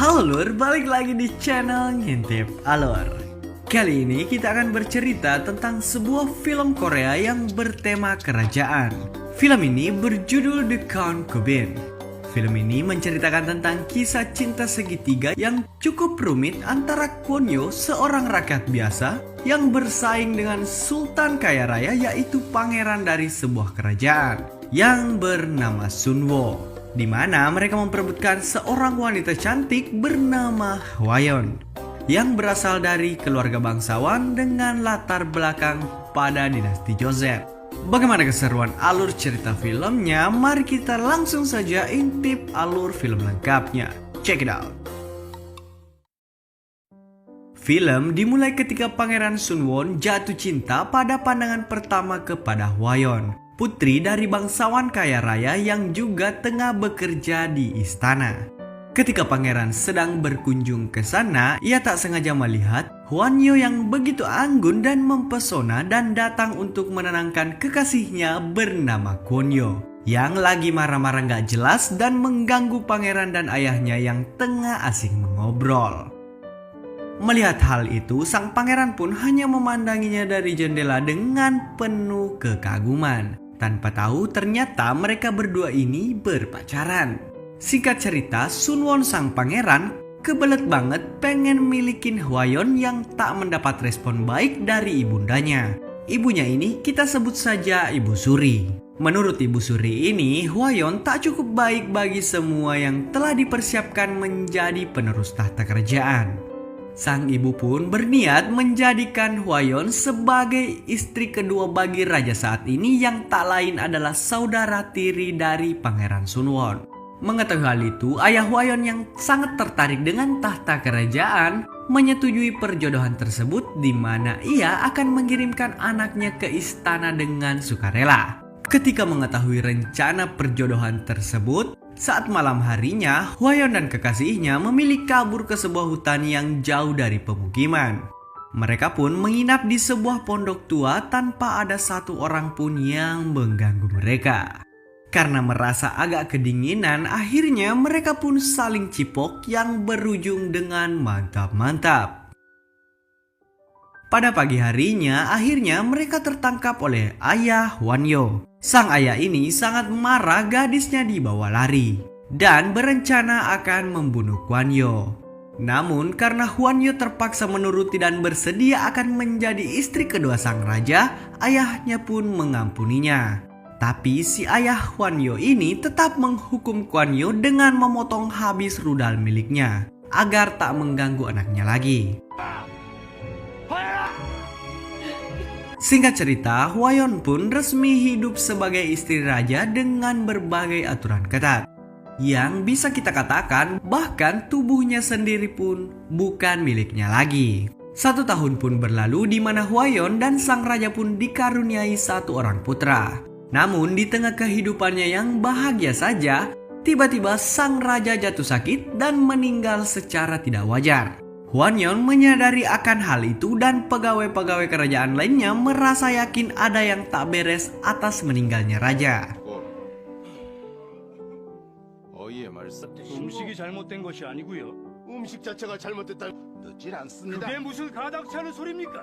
Halo Lur, balik lagi di channel Ngintip Alur. Kali ini kita akan bercerita tentang sebuah film Korea yang bertema kerajaan. Film ini berjudul The Count Kubin. Film ini menceritakan tentang kisah cinta segitiga yang cukup rumit antara Kwon Yo, seorang rakyat biasa yang bersaing dengan sultan kaya raya, yaitu pangeran dari sebuah kerajaan yang bernama Sunwo, di mana mereka memperebutkan seorang wanita cantik bernama Hwayeon yang berasal dari keluarga bangsawan dengan latar belakang pada dinasti Joseon. Bagaimana keseruan alur cerita filmnya? Mari kita langsung saja intip alur film lengkapnya. Check it out. Film dimulai ketika Pangeran Sunwon jatuh cinta pada pandangan pertama kepada Hwayeon, putri dari bangsawan kaya raya yang juga tengah bekerja di istana. Ketika pangeran sedang berkunjung ke sana, ia tak sengaja melihat Hwan Yo yang begitu anggun dan mempesona dan datang untuk menenangkan kekasihnya bernama Kwon Yo yang lagi marah-marah gak jelas dan mengganggu pangeran dan ayahnya yang tengah asing mengobrol. Melihat hal itu, sang pangeran pun hanya memandanginya dari jendela dengan penuh kekaguman, tanpa tahu ternyata mereka berdua ini berpacaran. Singkat cerita, Sunwon sang pangeran kebelet banget pengen milikin Hwayeon yang tak mendapat respon baik dari ibundanya. Ibunya ini kita sebut saja Ibu Suri. Menurut Ibu Suri ini, Hwayeon tak cukup baik bagi semua yang telah dipersiapkan menjadi penerus tahta kerajaan. Sang ibu pun berniat menjadikan Hwayeon sebagai istri kedua bagi raja saat ini yang tak lain adalah saudara tiri dari Pangeran Sunwon. Mengetahui hal itu, ayah Hwayeon yang sangat tertarik dengan tahta kerajaan menyetujui perjodohan tersebut, di mana ia akan mengirimkan anaknya ke istana dengan sukarela. Ketika mengetahui rencana perjodohan tersebut, saat malam harinya, Hwayeon dan kekasihnya memilih kabur ke sebuah hutan yang jauh dari pemukiman. Mereka pun menginap di sebuah pondok tua tanpa ada satu orang pun yang mengganggu mereka. Karena merasa agak kedinginan, akhirnya mereka pun saling cipok yang berujung dengan mantap-mantap. Pada pagi harinya, akhirnya mereka tertangkap oleh ayah Hwan Yo. Sang ayah ini sangat marah gadisnya dibawa lari dan berencana akan membunuh Kwon Yo. Namun karena Hwan Yo terpaksa menuruti dan bersedia akan menjadi istri kedua sang raja, ayahnya pun mengampuninya. Tapi si ayah Hwan Yo ini tetap menghukum Kwon Yo dengan memotong habis rudal miliknya agar tak mengganggu anaknya lagi. Singkat cerita, Hwayeon pun resmi hidup sebagai istri raja dengan berbagai aturan ketat. Yang bisa kita katakan bahkan tubuhnya sendiri pun bukan miliknya lagi. 1 tahun pun berlalu di mana Hwayeon dan sang raja pun dikaruniai satu orang putra. Namun di tengah kehidupannya yang bahagia saja, tiba-tiba sang raja jatuh sakit dan meninggal secara tidak wajar. Hwayeon menyadari akan hal itu dan pegawai-pegawai kerajaan lainnya merasa yakin ada yang tak beres atas meninggalnya raja. 음식이 잘못된 것이 아니고요. 음식 자체가 잘못됐다. 늦진 않습니다. 그게 무슨 가닥지 않은 소리입니까?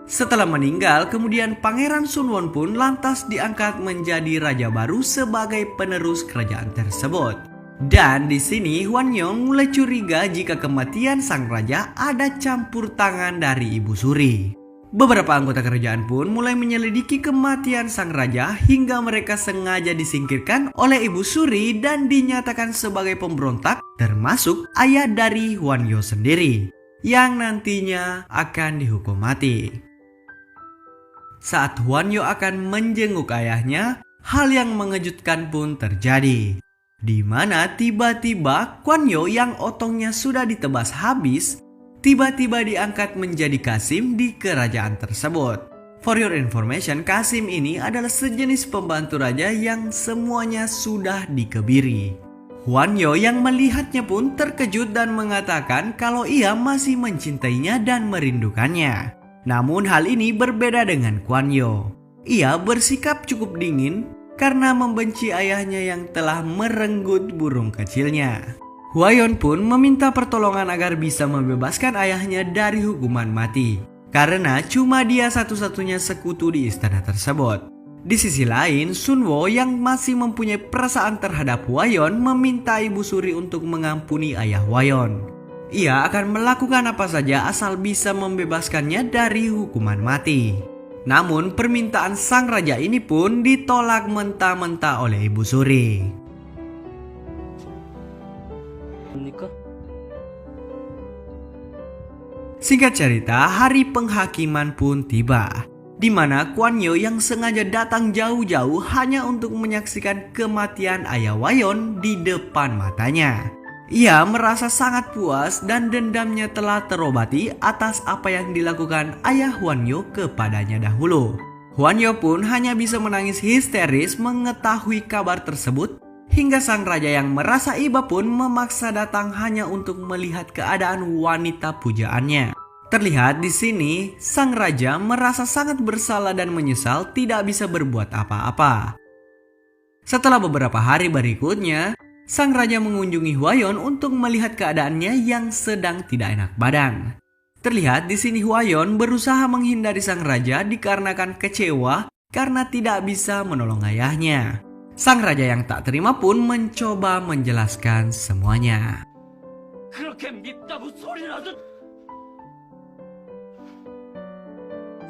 Setelah meninggal, kemudian Pangeran Sunwon pun lantas diangkat menjadi raja baru sebagai penerus kerajaan tersebut. Dan di sini Hwan Yo mulai curiga jika kematian sang raja ada campur tangan dari Ibu Suri. Beberapa anggota kerajaan pun mulai menyelidiki kematian sang raja hingga mereka sengaja disingkirkan oleh Ibu Suri dan dinyatakan sebagai pemberontak, termasuk ayah dari Hwan Yo sendiri yang nantinya akan dihukum mati. Saat Hwan Yo akan menjenguk ayahnya, hal yang mengejutkan pun terjadi, di mana tiba-tiba Kwon Yo yang otongnya sudah ditebas habis, tiba-tiba diangkat menjadi Kasim di kerajaan tersebut. For your information, Kasim ini adalah sejenis pembantu raja yang semuanya sudah dikebiri. Hwan Yo yang melihatnya pun terkejut dan mengatakan kalau ia masih mencintainya dan merindukannya. Namun hal ini berbeda dengan Kwon Yo. Ia bersikap cukup dingin karena membenci ayahnya yang telah merenggut burung kecilnya. Huayon pun meminta pertolongan agar bisa membebaskan ayahnya dari hukuman mati, karena cuma dia satu-satunya sekutu di istana tersebut. Di sisi lain, Sunwo yang masih mempunyai perasaan terhadap Huayon meminta Ibu Suri untuk mengampuni ayah Huayon. Ia akan melakukan apa saja asal bisa membebaskannya dari hukuman mati. Namun permintaan sang raja ini pun ditolak mentah-mentah oleh Ibu Suri. Singkat cerita, hari penghakiman pun tiba, di mana Kuan Yu yang sengaja datang jauh-jauh hanya untuk menyaksikan kematian ayah Huayon di depan matanya. Ia merasa sangat puas dan dendamnya telah terobati atas apa yang dilakukan ayah Huan Yu kepadanya dahulu. Huan Yu pun hanya bisa menangis histeris mengetahui kabar tersebut, hingga sang raja yang merasa iba pun memaksa datang hanya untuk melihat keadaan wanita pujaannya. Terlihat di sini, sang raja merasa sangat bersalah dan menyesal tidak bisa berbuat apa-apa. Setelah beberapa hari berikutnya, sang raja mengunjungi Huayon untuk melihat keadaannya yang sedang tidak enak badan. Terlihat di sini Huayon berusaha menghindari sang raja dikarenakan kecewa karena tidak bisa menolong ayahnya. Sang raja yang tak terima pun mencoba menjelaskan semuanya.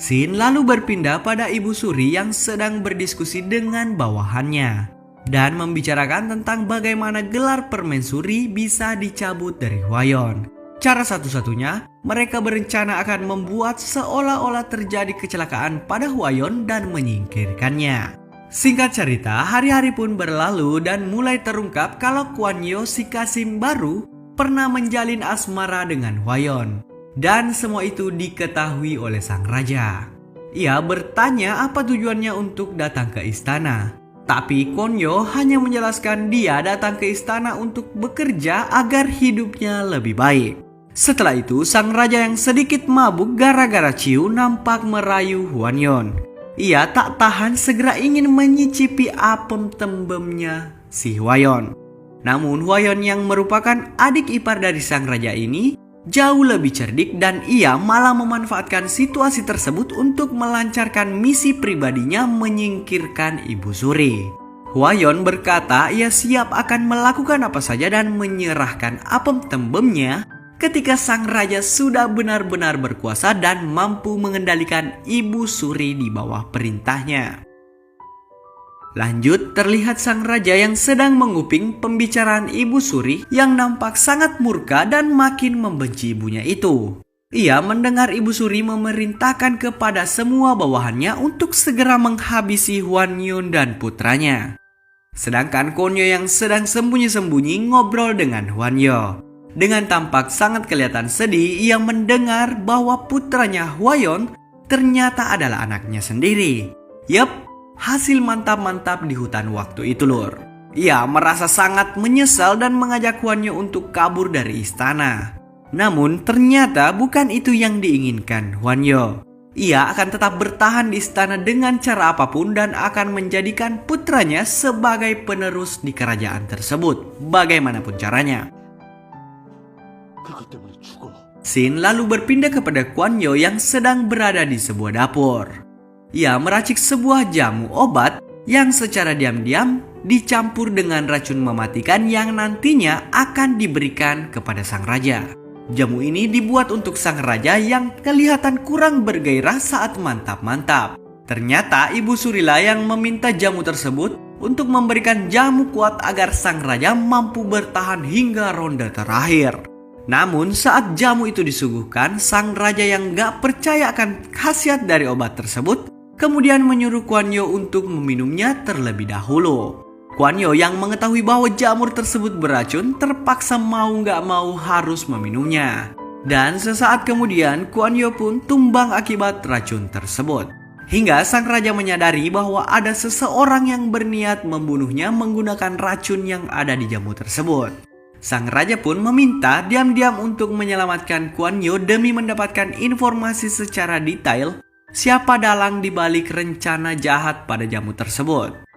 Scene lalu berpindah pada Ibu Suri yang sedang berdiskusi dengan bawahannya dan membicarakan tentang bagaimana gelar permaisuri bisa dicabut dari Huayon. Cara satu-satunya, mereka berencana akan membuat seolah-olah terjadi kecelakaan pada Huayon dan menyingkirkannya. Singkat cerita, hari-hari pun berlalu dan mulai terungkap kalau Kuan Yu si Kasim baru pernah menjalin asmara dengan Huayon. Dan semua itu diketahui oleh sang raja. Ia bertanya apa tujuannya untuk datang ke istana. Tapi Kuan Yu hanya menjelaskan dia datang ke istana untuk bekerja agar hidupnya lebih baik. Setelah itu, sang raja yang sedikit mabuk gara-gara ciu nampak merayu Huayon. Ia tak tahan segera ingin menyicipi apem tembemnya si Huayon. Namun Huayon yang merupakan adik ipar dari sang raja ini jauh lebih cerdik dan ia malah memanfaatkan situasi tersebut untuk melancarkan misi pribadinya menyingkirkan Ibu Suri. Huayon berkata ia siap akan melakukan apa saja dan menyerahkan apem tembemnya ketika sang raja sudah benar-benar berkuasa dan mampu mengendalikan Ibu Suri di bawah perintahnya. Lanjut, terlihat sang raja yang sedang menguping pembicaraan Ibu Suri yang nampak sangat murka dan makin membenci ibunya itu. Ia mendengar Ibu Suri memerintahkan kepada semua bawahannya untuk segera menghabisi Huayon dan putranya. Sedangkan Kuan Yu yang sedang sembunyi-sembunyi ngobrol dengan Huayon. Dengan tampak sangat kelihatan sedih, ia mendengar bahwa putranya Huayon ternyata adalah anaknya sendiri. Yap, hasil mantap-mantap di hutan waktu itu lur. Ia merasa sangat menyesal dan mengajak Kuan Yu untuk kabur dari istana. Namun ternyata bukan itu yang diinginkan Kuan Yu. Ia akan tetap bertahan di istana dengan cara apapun dan akan menjadikan putranya sebagai penerus di kerajaan tersebut, bagaimanapun caranya. Scene lalu berpindah kepada Kuan Yu yang sedang berada di sebuah dapur. Ia meracik sebuah jamu obat yang secara diam-diam dicampur dengan racun mematikan yang nantinya akan diberikan kepada sang raja. Jamu ini dibuat untuk sang raja yang kelihatan kurang bergairah saat mantap-mantap. Ternyata Ibu Surila yang meminta jamu tersebut untuk memberikan jamu kuat agar sang raja mampu bertahan hingga ronde terakhir. Namun saat jamu itu disuguhkan, sang raja yang gak percaya akan khasiat dari obat tersebut kemudian menyuruh Kuan Yu untuk meminumnya terlebih dahulu. Kuan Yu yang mengetahui bahwa jamur tersebut beracun terpaksa mau gak mau harus meminumnya. Dan sesaat kemudian Kuan Yu pun tumbang akibat racun tersebut. Hingga sang raja menyadari bahwa ada seseorang yang berniat membunuhnya menggunakan racun yang ada di jamu tersebut. Sang raja pun meminta diam-diam untuk menyelamatkan Kuan Yu demi mendapatkan informasi secara detail siapa dalang di balik rencana jahat pada jamu tersebut.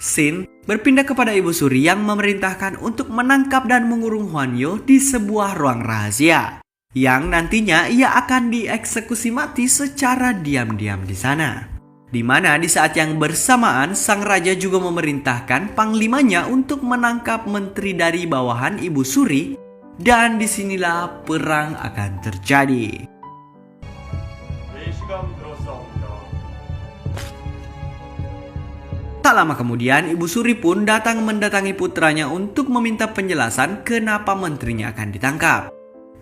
Scene berpindah kepada Ibu Suri yang memerintahkan untuk menangkap dan mengurung Hwanyo di sebuah ruang rahasia, yang nantinya ia akan dieksekusi mati secara diam-diam di sana. Di mana di saat yang bersamaan sang raja juga memerintahkan panglimanya untuk menangkap menteri dari bawahan Ibu Suri, dan disinilah perang akan terjadi. Tak lama kemudian Ibu Suri pun datang mendatangi putranya untuk meminta penjelasan kenapa menterinya akan ditangkap.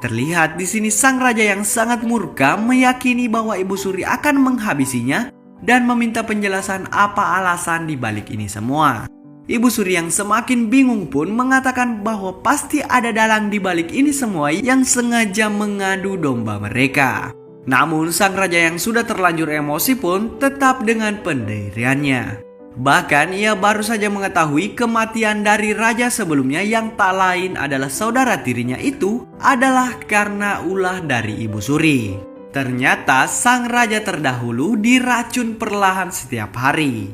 Terlihat di sini sang raja yang sangat murka meyakini bahwa Ibu Suri akan menghabisinya dan meminta penjelasan apa alasan di balik ini semua. Ibu Suri yang semakin bingung pun mengatakan bahwa pasti ada dalang di balik ini semua yang sengaja mengadu domba mereka. Namun sang raja yang sudah terlanjur emosi pun tetap dengan pendiriannya. Bahkan ia baru saja mengetahui kematian dari raja sebelumnya yang tak lain adalah saudara tirinya itu adalah karena ulah dari Ibu Suri. Ternyata sang raja terdahulu diracun perlahan setiap hari.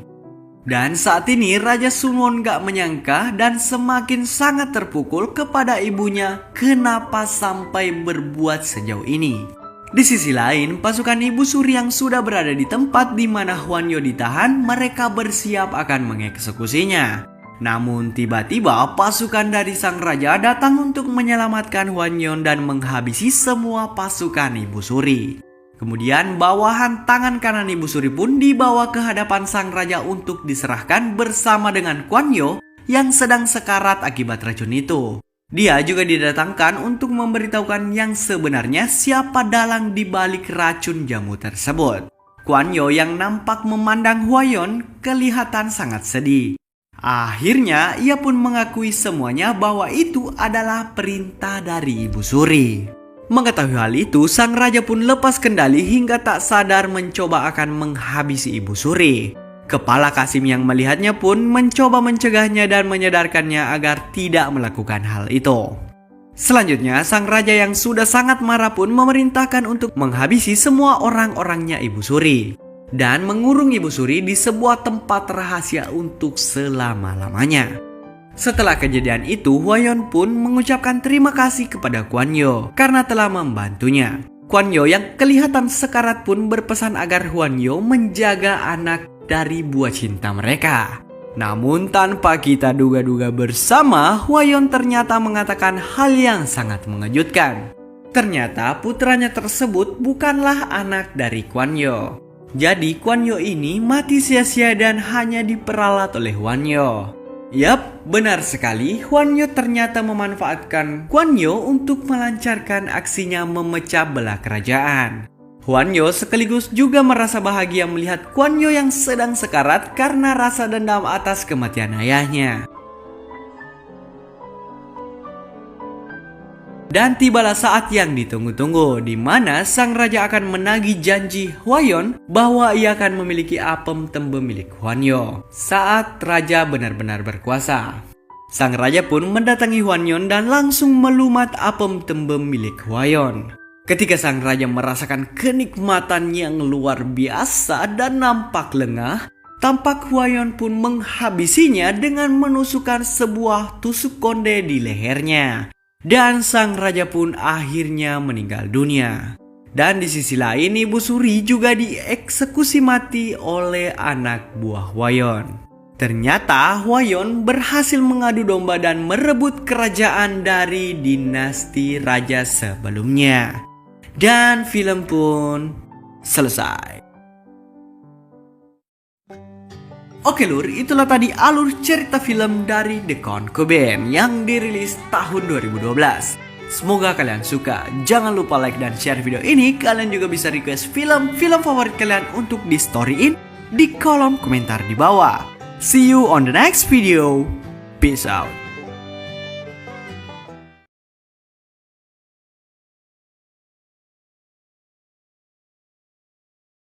Dan saat ini Raja Sunwon gak menyangka dan semakin sangat terpukul kepada ibunya kenapa sampai berbuat sejauh ini. Di sisi lain, pasukan Ibu Suri yang sudah berada di tempat di mana Hwanyo ditahan, mereka bersiap akan mengeksekusinya. Namun tiba-tiba pasukan dari sang raja datang untuk menyelamatkan Hwanyo dan menghabisi semua pasukan Ibu Suri. Kemudian bawahan tangan kanan Ibu Suri pun dibawa ke hadapan sang raja untuk diserahkan bersama dengan Hwanyo yang sedang sekarat akibat racun itu. Dia juga didatangkan untuk memberitahukan yang sebenarnya siapa dalang di balik racun jamu tersebut. Hwanyo yang nampak memandang Hwayon kelihatan sangat sedih. Akhirnya ia pun mengakui semuanya bahwa itu adalah perintah dari Ibu Suri. Mengetahui hal itu, sang raja pun lepas kendali hingga tak sadar mencoba akan menghabisi Ibu Suri. Kepala Qasim yang melihatnya pun mencoba mencegahnya dan menyadarkannya agar tidak melakukan hal itu. Selanjutnya, sang raja yang sudah sangat marah pun memerintahkan untuk menghabisi semua orang-orangnya Ibu Suri dan mengurung Ibu Suri di sebuah tempat rahasia untuk selama-lamanya. Setelah kejadian itu, Hwayon pun mengucapkan terima kasih kepada Hwanyo karena telah membantunya. Hwanyo yang kelihatan sekarat pun berpesan agar Hwanyo menjaga anak dari buah cinta mereka. Namun tanpa kita duga-duga bersama, Hwayon ternyata mengatakan hal yang sangat mengejutkan. Ternyata putranya tersebut bukanlah anak dari Hwanyo. Jadi Hwanyo ini mati sia-sia dan hanya diperalat oleh Hwanyo. Yap, benar sekali. Hwanyo ternyata memanfaatkan Hwanyo untuk melancarkan aksinya memecah belah kerajaan. Hwanyo sekaligus juga merasa bahagia melihat Hwanyo yang sedang sekarat karena rasa dendam atas kematian ayahnya. Dan tibalah saat yang ditunggu-tunggu, di mana sang raja akan menagih janji Hwayon bahwa ia akan memiliki apem tembe milik Hwanyo saat raja benar-benar berkuasa. Sang raja pun mendatangi Hwanyo dan langsung melumat apem tembe milik Hwayon. Ketika sang raja merasakan kenikmatan yang luar biasa dan nampak lengah, tampak Hwayon pun menghabisinya dengan menusukkan sebuah tusuk konde di lehernya. Dan sang raja pun akhirnya meninggal dunia. Dan di sisi lain Ibu Suri juga dieksekusi mati oleh anak buah Hwayon. Ternyata Hwayon berhasil mengadu domba dan merebut kerajaan dari dinasti raja sebelumnya. Dan film pun selesai. Oke lur, itulah tadi alur cerita film dari The Concubine yang dirilis tahun 2012. Semoga kalian suka. Jangan lupa like dan share video ini. Kalian juga bisa request film-film favorit kalian untuk di storyin di kolom komentar di bawah. See you on the next video. Peace out.